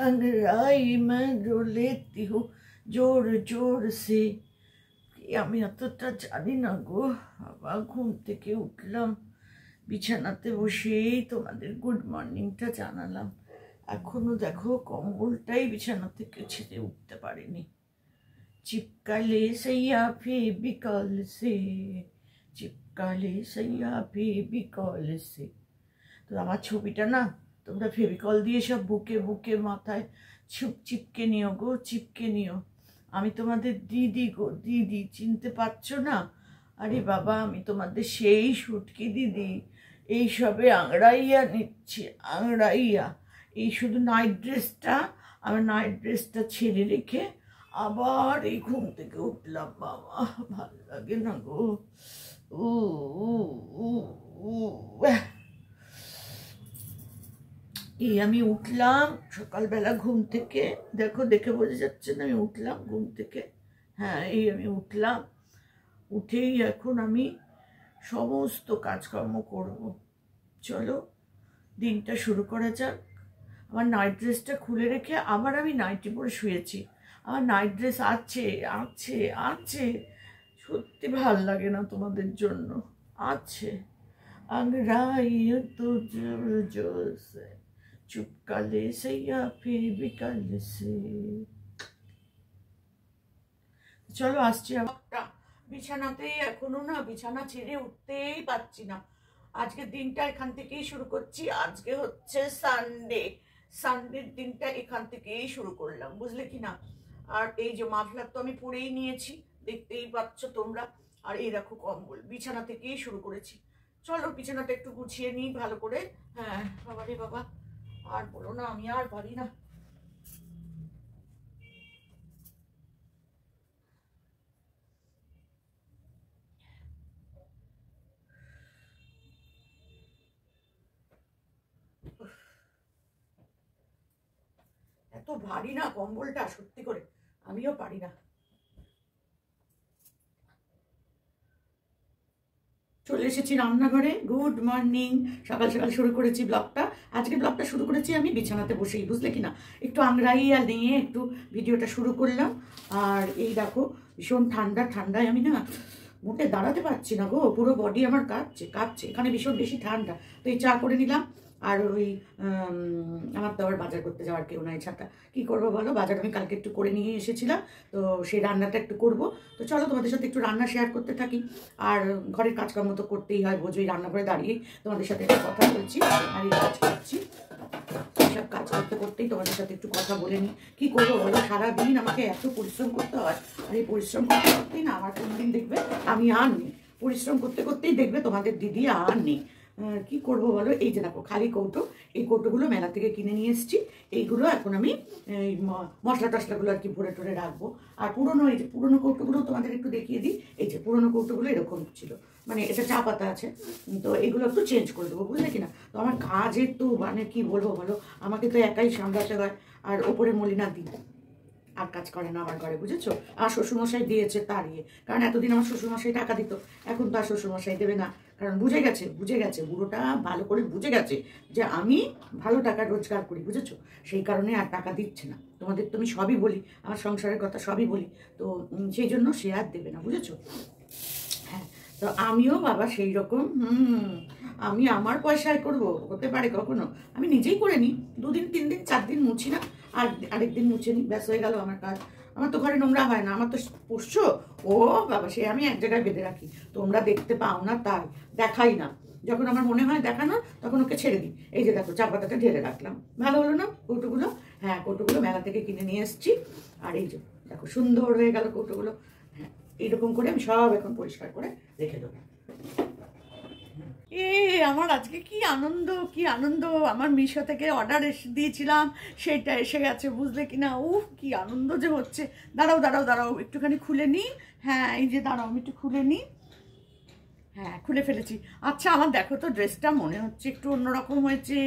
अंगड़ाई में जो लेती हूँ जोर जोर से। আমি অতটা জানি না গো। আবার ঘুম থেকে উঠলাম, বিছানাতে বসেই তোমাদের গুড মর্নিংটা জানালাম। এখনো দেখো কম্বলটাই বিছানা থেকে ছেড়ে উঠতে পারিনি। चिपकाले सैया फेविकॉल से, चिपकाले सैया फेविकॉल से। তো আমার ছবিটা না তোমরা ফেভিকল দিয়ে সব বুকে বুকে মাথায় চিপকে নিও গো, চিপকে নিও। আমি তোমাদের দিদি গো, দিদি চিনতে পারছো না? আরে বাবা, আমি তোমাদের সেই শুটকি দিদি। এই সবে আংড়াইয়া নিচ্ছি, আংড়াইয়া। এই শুধু নাইট ড্রেসটা, আমার নাইট ড্রেসটা ছেড়ে রেখে আবার এই ঘুম থেকে উঠলাম। বাবা ভালো লাগে না গো। উ উ উ এই আমি উঠলাম সকালবেলা ঘুম থেকে, দেখো দেখে বোঝা যাচ্ছে না আমি উঠলাম ঘুম থেকে। হ্যাঁ, এই আমি উঠলাম, উঠেই এখন আমি সমস্ত কাজকর্ম করব। চলো দিনটা শুরু করা যাক। আমার নাইট ড্রেসটা খুলে রেখে আবার আমি নাইটি পরে শুয়েছি। আমার নাইট ড্রেস আছে আছে আছে, সত্যি ভাল লাগে না তোমাদের জন্য। আছে अंगड़ाई तो जोर जोर से, चुपकाले सैया फेविकॉल से। চলো আসছি। আবার বিছানাতেই এখনো না বিছানা ছেড়ে উঠতেই পারছি না। আজকের দিনটা এখান থেকেই শুরু করছি। আজকে হচ্ছে সানডে, সানডের দিনটা এখান থেকেই শুরু করলাম, বুঝলে কি না? আর এই যে মাফলার তো আমি পরেই নিয়েছি, দেখতেই পাচ্ছ তোমরা। আর এই দেখো কম্বল, বিছানা থেকেই শুরু করেছি। চলো বিছানাটা একটু গুছিয়ে নিই ভালো করে। হ্যাঁ বাবা রে বাবা, আর বলো না, আমি আর পারি না। এত ভারী না কম্বলটা, সত্যি করে আমিও পারি না। চলে এসেছি রান্নাঘরে। Good morning. সকাল সকাল শুরু করেছি ব্লগটা। আজকে ব্লগটা শুরু করেছি আমি বিছানাতে বসেই, বুঝলে কি না? একটু আংড়াইয়া নিয়ে একটু ভিডিওটা শুরু করলাম। আর এই দেখো ভীষণ ঠান্ডা, ঠান্ডায় আমি না মোটে দাঁড়াতে পারছি না গো, পুরো বডি আমার কাঁপছে কাঁপছে। এখানে ভীষণ বেশি ঠান্ডা। তো এই চা করে নিলাম। আর ওই আমার তো আবার বাজার করতে যাওয়ার কেউ নাই ছাতা, কী করবো বলো? বাজার আমি কালকে একটু করে নিয়ে এসেছিলাম, তো সেই রান্নাটা একটু করব। তো চলো তোমাদের সাথে একটু রান্না শেয়ার করতে থাকি। আর ঘরের কাজকর্ম তো করতেই হয়, বোঝোই। রান্না করে দাঁড়িয়ে তোমাদের সাথে একটু কথা বলছি আর এই কাজ করছি। সব কাজ করতে করতেই তোমাদের সাথে একটু কথা বলে নিই। কী করবো বলো, সারাদিন আমাকে এত পরিশ্রম করতে হয়। আর এই পরিশ্রম করতে করতেই না আমার কোনদিন দেখবে আমি আর নেই। পরিশ্রম করতে করতেই দেখবে তোমাদের দিদি আর নেই। কি করবো বলো? এই যে দেখো খালি কৌটো, এই কৌটোগুলো মেলা থেকে কিনে নিয়ে এসেছি। এইগুলো এখন আমি এই মশলা টশলাগুলো আর কি ভরে টরে রাখবো। আর পুরোনো, এই যে পুরোনো কৌটোগুলো তোমাদের একটু দেখিয়ে দিই। এই যে পুরোনো কৌটোগুলো এরকম ছিল, মানে এটা চা পাতা আছে, তো এগুলো একটু চেঞ্জ করে দেবো, বুঝলে কিনা? তো আমার কাজের তো মানে কি বলবো বলো, আমাকে তো একাই সামলাতে হয়। আর ওপরে মলিনা দিই আর কাজ করে না আমার ঘরে, বুঝেছো? আর শ্বশুরমশাই দিয়েছে তাড়িয়ে, কারণ এতদিন আমার শ্বশুরমশাই টাকা দিত, এখন তো আর শ্বশুরমশাই দেবে না। কারণ বুঝে গেছে বুড়োটা ভালো করে বুঝে গেছে যে আমি ভালো টাকা রোজগার করি, বুঝেছো? সেই কারণে আর টাকা দিচ্ছে না। তোমাদের তো আমি সবই বলি, আমার সংসারের কথা সবই বলি, তো সেই জন্য সে আর দেবে না, বুঝেছো? হ্যাঁ, তো আমিও বাবা সেই রকম। আমি আমার পয়সায় করব, হতে পারে কখনো? আমি নিজেই করে নিই, 2 দিন 3 দিন 4 দিন মুছি না, আর আরেকদিন মুছে নিই, ব্যাস হয়ে গেল আমার কাজ। আমার তো ঘরে নোংরা হয় না, আমার তো পোষ্য। ও বাবা, সে আমি এক জায়গায় বেঁধে রাখি, তোমরা দেখতে পাও না তাই দেখাই না। যখন আমার মনে হয় দেখানো, তখন ওকে ছেড়ে দিই। এই যে দেখো চা পাতাটা ঢেলে রাখলাম, ভালো হলো না কৌটোগুলো? হ্যাঁ, কৌটোগুলো মেলা থেকে কিনে নিয়ে এসেছি। আর এই যে দেখো সুন্দর হয়ে গেল কৌটোগুলো। হ্যাঁ, এইরকম করে আমি সব এখন পরিষ্কার করে রেখে দেবো। আমার আজকে কি আনন্দ, কি আনন্দ! আমার মিশো থেকে অর্ডার দিয়েছিলাম, সেটা এসে গেছে, বুঝলে কি না? কি আনন্দ যে হচ্ছে। দাঁড়াও দাঁড়াও দাঁড়াও, একটুখানি খুলে নিই। হ্যাঁ, এই যে দাঁড়াও, আমি একটু খুলে নিই। হ্যাঁ, খুলে ফেলেছি। আচ্ছা, আমার দেখো তো ড্রেসটা মনে হচ্ছে একটু অন্যরকম হয়েছে,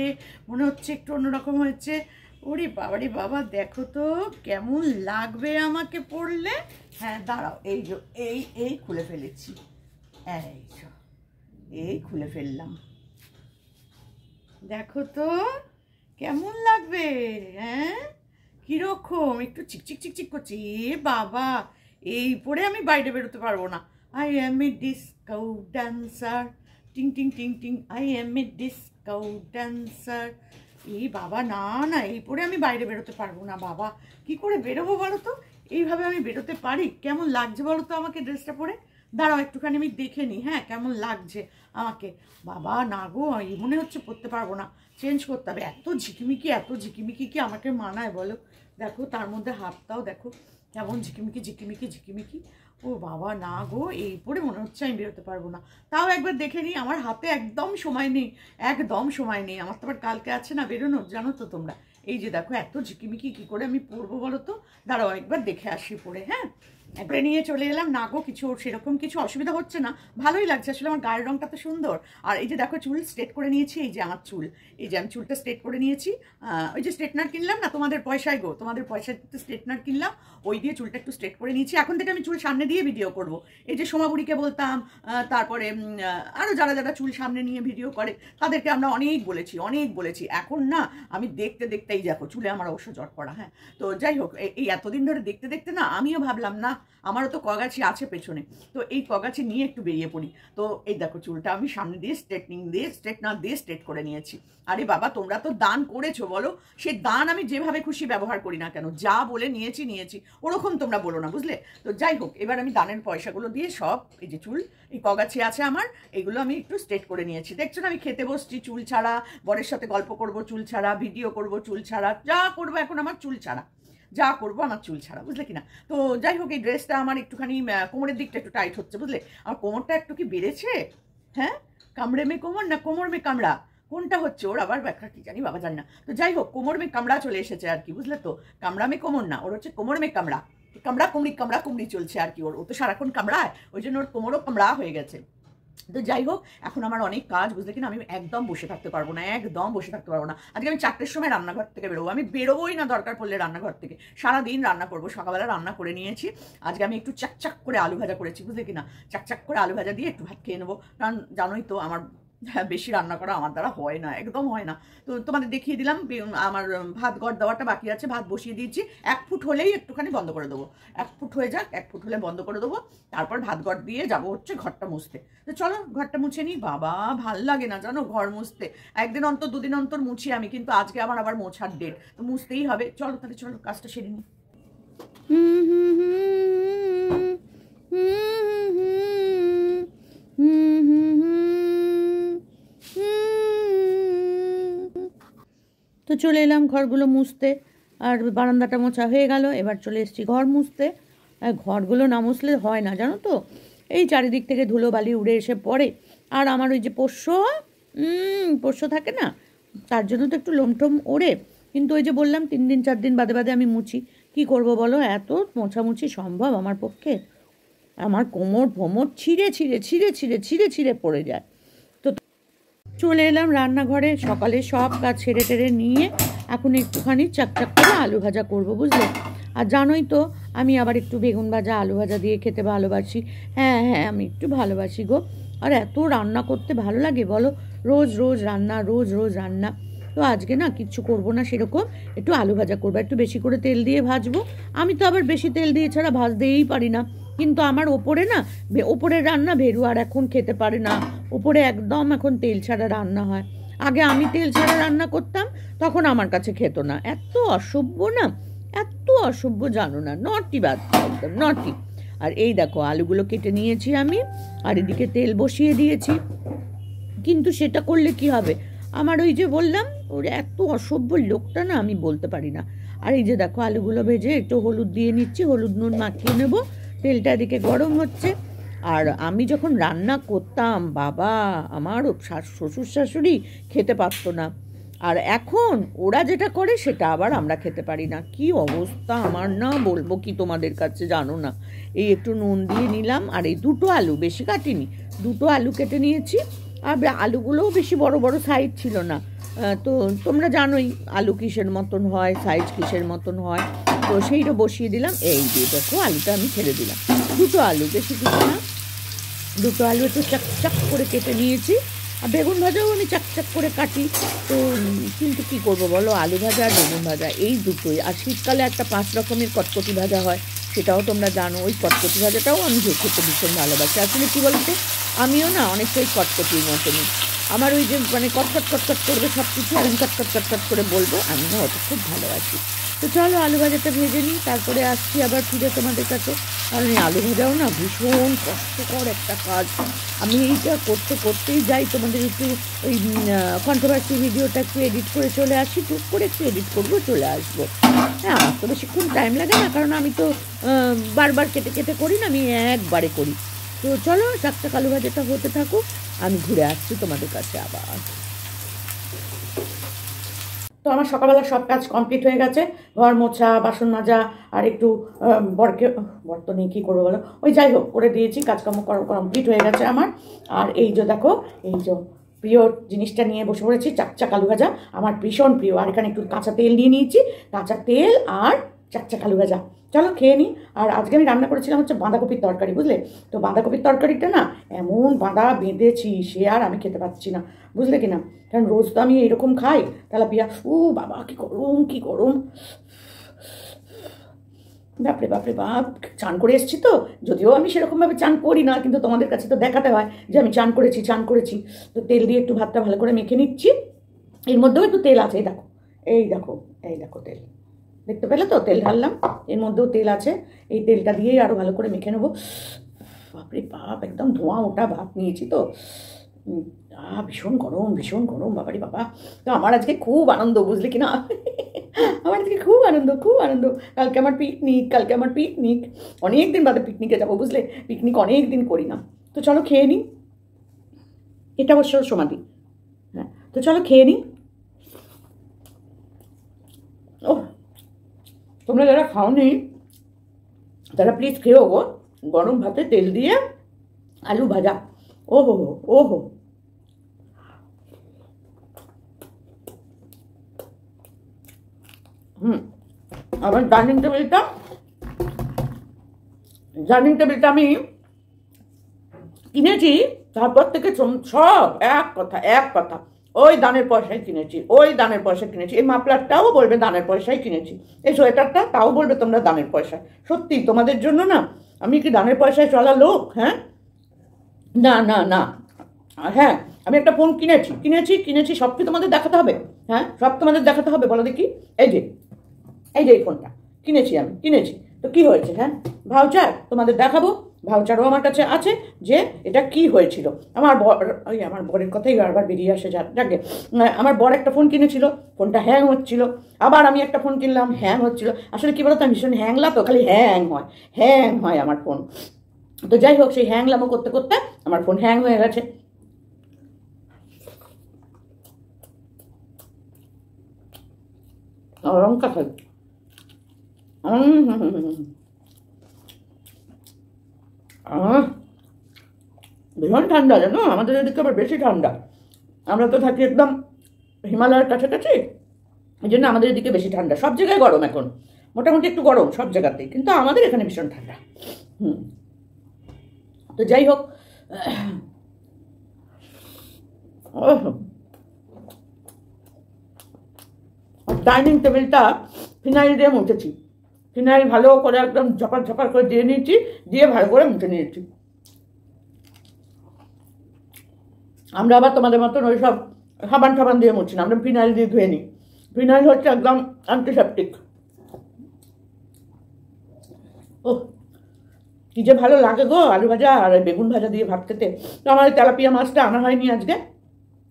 মনে হচ্ছে একটু অন্যরকম হয়েছে। ওরে বাবা রে বাবা, দেখো তো কেমন লাগবে আমাকে পরলে। হ্যাঁ দাঁড়াও, এই যে এই খুলে ফেলেছি, এই খুলে ফেললাম, দেখো তো কেমন লাগবে। হ্যাঁ, কীরকম একটু চিকচিক চিকচিক করছি। এ বাবা, এই পরে আমি বাইরে বেরোতে পারবো না। I M A disco dancer, টিং টিং টিং টিং, I M A disco dancer. এই বাবা, না না, এই পরে আমি বাইরে বেরোতে পারবো না বাবা। কি করে বেরোবো বলো তো? এইভাবে আমি বেরোতে পারি? কেমন লাগছে বলো তো আমাকে ড্রেসটা পরে? দাঁড়াও একটুখানি আমি দেখে নিই, হ্যাঁ কেমন লাগছে আমাকে। বাবা না গো, এই মনে হচ্ছে পরতে পারবো না, চেঞ্জ করতে হবে। এত ঝিকিমিকি কি আমাকে মানায় বলো? দেখো তার মধ্যে হাতটাও দেখো কেমন ঝিকিমিকি। ও বাবা না গো, এই পরে মনে হচ্ছে আমি বেরোতে পারবো না। তাও একবার দেখে নিই, আমার হাতে একদম সময় নেই, আমার তো আবার কালকে আছে না বেরোনোর, জানো তো তোমরা। এই যে দেখো এত ঝিকিমিকি কী করে আমি পরবো বলো তো? দাঁড়াও একবার দেখে আসি পরে, হ্যাঁ। একবারে নিয়ে চলে এলাম। না গো, সেরকম কিছু অসুবিধা হচ্ছে না, ভালোই লাগছে আসলে, আমার গায়ের রঙটা তো সুন্দর। আর এই যে দেখো চুল স্ট্রেট করে নিয়েছি, এই যে আমার চুল, এই যে আমি চুলটা স্ট্রেট করে নিয়েছি। ওই যে স্ট্রেটনার কিনলাম না তোমাদের পয়সায় গো, তোমাদের পয়সায় স্ট্রেটনার কিনলাম, ওই দিয়ে চুলটা একটু স্ট্রেট করে নিয়েছি। এখন থেকে আমি চুল সামনে দিয়ে ভিডিও করব। এই যে সোমাবুড়িকে বলতাম, তারপরে আরও যারা চুল সামনে নিয়ে ভিডিও করে তাদেরকে আমরা অনেক বলেছি। এখন না আমি দেখতেই দেখো চুলে আমার অবশ্য জট পড়া, হ্যাঁ। তো যাই হোক, এই এতদিন ধরে দেখতে না আমিও ভাবলাম না, আমারও তো কগাছি আছে পেছনে, তো এই কগাছি নিয়ে একটু বেরিয়ে পড়ি। তো এই দেখো চুলটা আমি সামনে দিয়ে স্ট্রেটনার দিয়ে স্ট্রেট করে নিয়েছি। আরে বাবা, তোমরা তো দান করেছো বলো, সে দান আমি যেভাবে খুশি ব্যবহার করি না কেন, যা বলে নিয়েছি ওরকম তোমরা বলো না, বুঝলে? তো যাই হোক, এবার আমি দানের পয়সাগুলো দিয়ে সব এই যে চুল, এই কগাছি আছে আমার, এইগুলো আমি একটু স্ট্রেট করে নিয়েছি। দেখছো না আমি খেতে বসছি চুল ছাড়া, বরের সাথে গল্প করব চুল ছাড়া, ভিডিও করব চুল ছাড়া, যা করবো এখন আমার চুল ছাড়া, বুঝলে কিনা? তো যাই হোক, এই ড্রেসটা আমার একটুখানি কোমরের দিকটা একটু টাইট হচ্ছে, বুঝলে? আমার কোমরটা একটু কি বেড়েছে, হ্যাঁ। কামড়ে মে কোমর না কোমর মে কামড়া, কোনটা হচ্ছে ওর আবার ব্যাখ্যা কি জানি বাবা, জানি না। তো যাই হোক, কোমর মে কামড়া চলে এসেছে আর কি, বুঝলে তো? কামড়া মে কোমর না, ওর হচ্ছে কোমর মে কামড়া, কামড়া কুমড়ি চলছে আর কি। ও তো সারাক্ষণ কামড়ায়, ওই জন্য ওর কোমরও কামড়া হয়ে গেছে। তো যাই হোক, এখন আমার অনেক কাজ, বুঝলে কিনা? আমি একদম বসে থাকতে পারবো না। আজকে আমি 4টের সময় রান্নাঘর থেকে বেরোবো, আমি বেরোবোই না দরকার পড়লে রান্নাঘর থেকে, সারাদিন রান্না করবো। সকালবেলা রান্না করে নিয়েছি, আজকে আমি একটু চাকচাক করে আলু ভাজা করেছি, বুঝলে কিনা? চাকচাক করে আলু ভাজা দিয়ে একটু ভাত খেয়ে নেবো, কারণ জানোই তো আমার বেশি রান্না করা আমার দ্বারা হয় না, একদম হয় না। তো তোমাদের দেখিয়ে দিলাম, আমার ভাত গড় দেওয়াটা বাকি আছে, ভাত বসিয়ে দিয়েছি। 1 ফুট হলেই একটুখানি বন্ধ করে দেবো, 1 ফুট হয়ে যাক, 1 ফুট হলে বন্ধ করে দেবো। তারপর ভাত গড় দিয়ে যাবো হচ্ছে ঘরটা মুছতে। তো চলো ঘরটা মুছে নিই। বাবা, ভাল লাগে না জানো ঘর মুছতে, একদিন অন্তর 2 দিন অন্তর মুছি আমি, কিন্তু আজকে আমার আবার মোছার ডেট, তো মুছতেই হবে। চলো তাহলে, চলো কাজটা সেরে নিই। তো চলে এলাম ঘরগুলো মুছতে, আর বারান্দাটা মোছা হয়ে গেল। এবার চলে এসেছি ঘর মুছতে। আর ঘরগুলো না মুছলে হয় না, জানো তো? এই চারিদিক থেকে ধুলো বালি উড়ে এসে পড়ে। আর আমার ওই যে পোষ্য থাকে না, তার জন্য তো একটু লোমটোম ওড়ে। কিন্তু ওই যে বললাম 3 দিন 4 দিন বাদে আমি মুছি। কি করব বলো, এত মোছামুছি সম্ভব আমার পক্ষে? আমার কোমর ছিঁড়ে পড়ে যায়। চলে এলাম রান্নাঘরে, সকালে সব কাজ ছেড়ে টেরে নিয়ে এখন একটুখানি চাকচাক করে আলু ভাজা করব, বুঝলে? আর জানোই তো আমি আবার একটু বেগুন ভাজা আলু ভাজা দিয়ে খেতে ভালোবাসি। হ্যাঁ, আমি একটু ভালোবাসি গো। আর এত রান্না করতে ভালো লাগে বলো, রোজ রান্না। তো আজকে না কিচ্ছু করব না সেরকম, একটু আলু ভাজা করবো, একটু বেশি করে তেল দিয়ে ভাজবো। আমি তো আবার বেশি তেল দিয়ে ছাড়া ভাজতেই পারি না, কিন্তু আমার ওপরের রান্না ভেরু আর এখন খেতে পারে না। ওপরে একদম এখন তেল ছাড়া রান্না হয়। আগে আমি তেল ছাড়া রান্না করতাম, তখন আমার কাছে খেত না। এত অসভ্য জানো না, নটি বাদ, একদম নটি। আর এই দেখো আলুগুলো কেটে নিয়েছি আমি, আর এদিকে তেল বসিয়ে দিয়েছি। কিন্তু সেটা করলে কি হবে, আমার ওই যে বললাম ওর এত অসভ্য লোকটা না, আমি বলতে পারি না। আর এই যে দেখো আলুগুলো ভেজে একটু হলুদ দিয়ে নিচ্ছি, হলুদ নুন মাখিয়ে নেবো। তেলটা এদিকে গরম হচ্ছে। আর আমি যখন রান্না করতাম, বাবা, আমার শ্বশুর শাশুড়ি খেতে পারতো না। আর এখন ওরা যেটা করে সেটা আবার আমরা খেতে পারি না। কি অবস্থা আমার, না বলবো কি তোমাদের কাছে, জানো না? এই একটু নুন দিয়ে নিলাম, আর এই 2টো আলু, বেশি কাটিনি, 2টো আলু কেটে নিয়েছি। আর আলুগুলোও বেশি বড় সাইজ ছিল না। তো তোমরা জানোই আলু কিসের মতন হয়, সাইজ কিসের মতন হয়। তো সেইটা বসিয়ে দিলাম। এই দিয়ে দেখো আলুটা আমি ছেড়ে দিলাম, 2টো আলু, বেশি কিছু না। 2টো আলু একটু চাক করে কেটে নিয়েছি। আর বেগুনগুলোও বেশি বড় সাইজ ছিল না। তো সেইটা বসিয়ে দিলাম। এই দিয়ে দেখো আলুটা আমি ছেড়ে দিলাম, 2টো আলু, বেশি কিছু না। 2টো আলু একটু চাক করে কেটে নিয়েছি। আর বেগুন ভাজাও আমি চাকচাক করে কাটি। তো কিন্তু কী করবো বলো, আলু ভাজা আর বেগুন ভাজা এই দুটোই। আর শীতকালে একটা 5 রকমের কটকটি ভাজা হয়, সেটাও তোমরা জানো। ওই কটকটি ভাজাটাও আমি খেতে ভীষণ ভালোবাসি। আসলে কী বলতে, আমিও না অনেকটাই কটকটির মতনই। আমার ওই যে মানে কটকট কটকট করবে সব কিছু, আর আমি কটকট কটকট করে বলবো, আমি না ওটা খুব ভালোবাসি। তো চলো আলু ভাজাটা ভেজে নিই, তারপরে আসছি আবার ফিরে তোমাদের কাছে। কারণ এই আলু ভাজাও না ভীষণ কষ্টকর একটা কাজ। আমি এইটা করতে করতেই যাই, তোমাদের একটু ওই কন্ট্রোভার্সি ভিডিওটা একটু এডিট করে চলে আসি, টুক করে একটু এডিট করবো, চলে আসবো। হ্যাঁ, আমার তো বেশিক্ষণ টাইম লাগে না, কারণ আমি তো বারবার কেটে কেটে করি না, আমি একবারে করি। তো চলো চাকচাক আলু ভাজাটা হতে থাকুক, আমি ঘুরে আসছি তোমাদের কাছে আবার। তো আমার সকালবেলা সব কাজ কমপ্লিট হয়ে গেছে, ঘর মোছা, বাসন মাজা, আর একটু বর তো নেই, কী করবো বলো, ওই যাই হোক করে দিয়েছি, কাজকর্ম কমপ্লিট হয়ে গেছে আমার। আর এই যে দেখো, এই যে প্রিয় জিনিসটা নিয়ে বসে পড়েছি, চাকচাক আলু ভাজা, আমার ভীষণ প্রিয়। আর এখানে একটু কাঁচা তেল নিয়ে নিয়েছি, কাঁচা তেল আর চাকচাক আলু ভাজা, চলো খেয়ে নিই। আর আজকে আমি রান্না করেছিলাম হচ্ছে বাঁধাকপির তরকারি, বুঝলে। তো বাঁধাকপির তরকারিটা না এমন বাঁধা বেঁধেছি, সে আর আমি খেতে পাচ্ছি না, বুঝলে কি না। কারণ রোজ তো আমি এরকম খাই, তেলাপিয়া। বাবা কি গরম, কি গরম, বাপরে বাপরে বাপ। চান করে এসেছি তো, যদিও আমি সেরকমভাবে চান করি না, কিন্তু তোমাদের কাছে তো দেখাতে হয় যে আমি চান করেছি। তো তেল দিয়ে একটু ভাতটা ভালো করে মেখে নিচ্ছি। এর মধ্যেও একটু তেল আছে, এই দেখো, এই দেখো তেল, দেখতে পেলে তো, তেল ঢাললাম, এর মধ্যেও তেল আছে। এই তেলটা দিয়েই আরও ভালো করে মেখে নেবো। বাপরে বাপ, একদম ধোঁয়া ওটা ভাত নিয়েছি তো, ভীষণ গরম বাবারি বাবা। তো আমার আজকে খুব আনন্দ, বুঝলি কি না। আমার আজকে খুব আনন্দ। কালকে আমার পিকনিক, অনেক দিন বাদে পিকনিকে যাবো, বুঝলে। পিকনিক অনেক দিন করি না। তো চলো খেয়ে নিই, এটা অবশ্য সমাধি। হ্যাঁ, তো চলো খেয়ে নিই। ও, তোমরা যারা খাওনি তারা প্লিজ খেয়েও গো, গরম ভাতে তেল দিয়ে আলু ভাজা, ওহো। আবার ডাইনিং টেবিলটা আমি কিনেছি, তারপর থেকে সব এক কথা, ওই দানের পয়সায় কিনেছি। এই মাফলারটাও বলবে দানের পয়সায় কিনেছি, এই সোয়েটারটা তাও বলবে তোমরা দানের পয়সায়। সত্যি তোমাদের জন্য না, আমি কি দানের পয়সায় চলা লোক? হ্যাঁ, না। হ্যাঁ, আমি একটা ফোন কিনেছি, সব কি তোমাদের দেখাতে হবে? হ্যাঁ, সব তোমাদের দেখাতে হবে, বলো দেখি। এই যে এই ফোনটা কিনেছি, তো কি হয়েছে? হ্যাঁ, ভাউচার তোমাদের দেখাবো, ভাউচারও আমার কাছে আছে যে এটা কি হয়েছিল। আমার বরের কথাই বারবার বেরিয়ে আসে, যাকে আমার বর একটা ফোন কিনেছিল, ফোনটা হ্যাং হচ্ছিল। আবার আমি একটা ফোন কিনলাম, হ্যাং হচ্ছিল। আসলে কি বলতো, আমি ভীষণ হ্যাংলা, তো খালি হ্যাং হয় আমার ফোন। তো যাই হোক, সেই হ্যাংলামো করতে করতে আমার ফোন হ্যাং হয়ে গেছে। লঙ্কা খাই, ভীষণ ঠান্ডা, জানো, আমাদের এদিকে আবার বেশি ঠান্ডা। আমরা তো থাকি একদম হিমালয়ের কাছাকাছি, এই জন্য আমাদের এদিকে বেশি ঠান্ডা। সব জায়গায় গরম এখন, মোটামুটি একটু গরম সব জায়গাতেই, কিন্তু আমাদের এখানে ভীষণ ঠান্ডা। তো যাই হোক, ডাইনিং টেবিলটা ফিনাইল দিয়ে মুছেছি, ফিনাইল ভালো করে একদম ঝপার করে দিয়ে নিয়েছি, দিয়ে ভালো করে মুছে নিয়েছি। আমরা আবার তোমাদের মতন ওই সব সাবান দিয়ে মুছি না, আমরা ফিনাইল দিয়ে ধুয়ে নিই। ফিনাইল হচ্ছে একদম অ্যান্টিসেপটিক। ও, কি যে ভালো লাগে গো আলু ভাজা আর বেগুন ভাজা দিয়ে ভাত খেতে। তো আমার তেলাপিয়া মাছটা আনা হয়নি আজকে,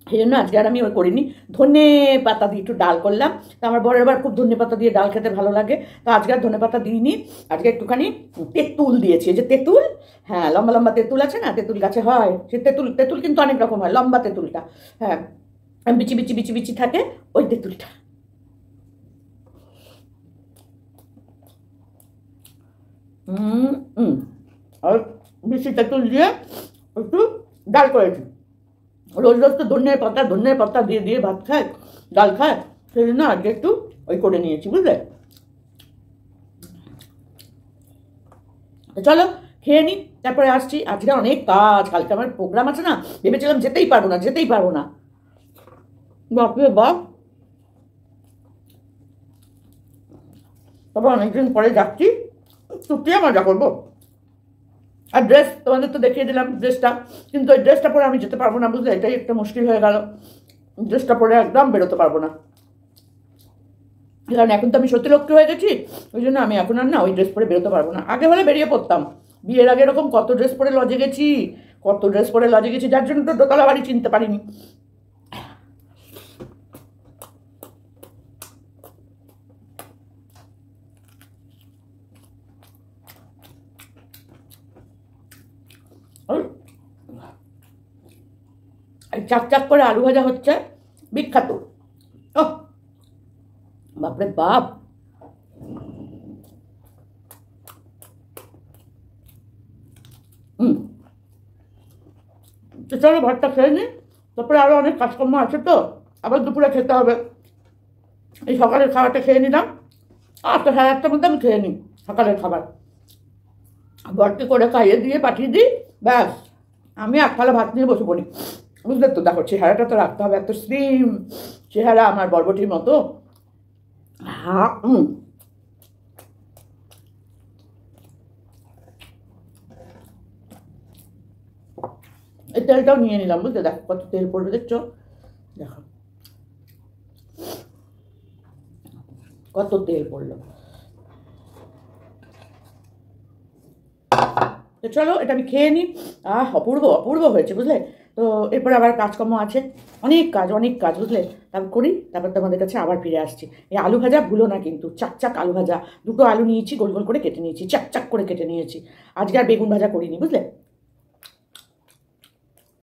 সেই জন্য আজকে আর আমি ওই করিনি। ধনে পাতা দিয়ে একটু ডাল করলাম। তো আমার বরের আবার খুব ধনে পাতা দিয়ে ডাল খেতে ভালো লাগে, তো আজকে আর ধনে পাতা দিইনি। আজকে একটুখানি তেঁতুল দিয়েছি, এই যে তেঁতুল, হ্যাঁ, লম্বা তেঁতুল আছে না, তেঁতুল গাছে হয়, সে তেঁতুল কিন্তু অনেক রকম হয়, লম্বা তেঁতুলটা, হ্যাঁ, বিচি থাকে, ওই তেঁতুলটা। আর বেশি তেঁতুল দিয়ে একটু ডাল করেছি। রোজ তো ধনের পাতা দিয়ে ভাত খায়, ডাল খায়, সেই জন্য আজকে একটু ওই করে নিয়েছি, বুঝলে। চলো খেয়ে নিই, তারপরে আসছি, আজকে অনেক কাজ, কালকে আমার প্রোগ্রাম আছে না, ভেবেছিলাম যেতেই পারবো না। বাপরে বাপ, তারপর অনেকদিন পরে যাচ্ছি, ছুটিয়ে মজা করবো। আর ড্রেস তোমাদের তো দেখিয়ে দিলাম ড্রেসটা, কিন্তু ওই ড্রেসটা পরে আমি যেতে পারবো না, বুঝলে, এটাই একটা মুশকিল হয়ে গেল। ড্রেসটা পরে একদম বেরোতে পারবো না, কারণ এখন তো আমি সত্যি হয়ে গেছি, ওই জন্য আমি এখন আর না ওই ড্রেস পরে বেরোতে পারবো না। আগে হলে বেরিয়ে পড়তাম, বিয়ের আগে এরকম কত ড্রেস পরে লজে গেছি, যার জন্য তো দোতলা বাড়ি চিনতে পারিনি। চাক করে আলু ভাজা হচ্ছে, বিখ্যাত। ও বাপরে বাপ, তো চলো ভাতটা খেয়ে নিই, তারপরে আরো অনেক কাজকর্ম আছে, তো আবার দুপুরে খেতে হবে। এই সকালের খাবারটা খেয়ে নিলাম, 8টা 8:30টার মধ্যে আমি খেয়ে নিই সকালের খাবার, বরকে করে খাইয়ে দিয়ে পাঠিয়ে দিই, ব্যাস আমি এক থালা ভাত নিয়ে বসে পড়ি। বুঝলে তো, দেখো চেহারাটা তো রাখতে হবে, এত স্লিম চেহারা আমার, বরবটির মতো। হ্যাঁ, এই তেলটাও নিয়ে নিলাম, বুঝলে, দেখো কত তেল পড়বে, দেখছো, দেখো কত তেল পড়লো। তো চলো এটা আমি খেয়ে নিই। অপূর্ব হয়েছে, বুঝলে। তো এরপরে আবার কাজকর্ম আছে, অনেক কাজ, বুঝলে, তারপর করি, তারপর তোমাদের কাছে আবার ফিরে আসছি। এই আলু ভাজা ভুলো না কিন্তু, চাক আলু ভাজা, 2টো আলু নিয়েছি, গোল গোল করে কেটে নিয়েছি, চাক করে কেটে নিয়েছি। আজকে আর বেগুন ভাজা করিনি, বুঝলে।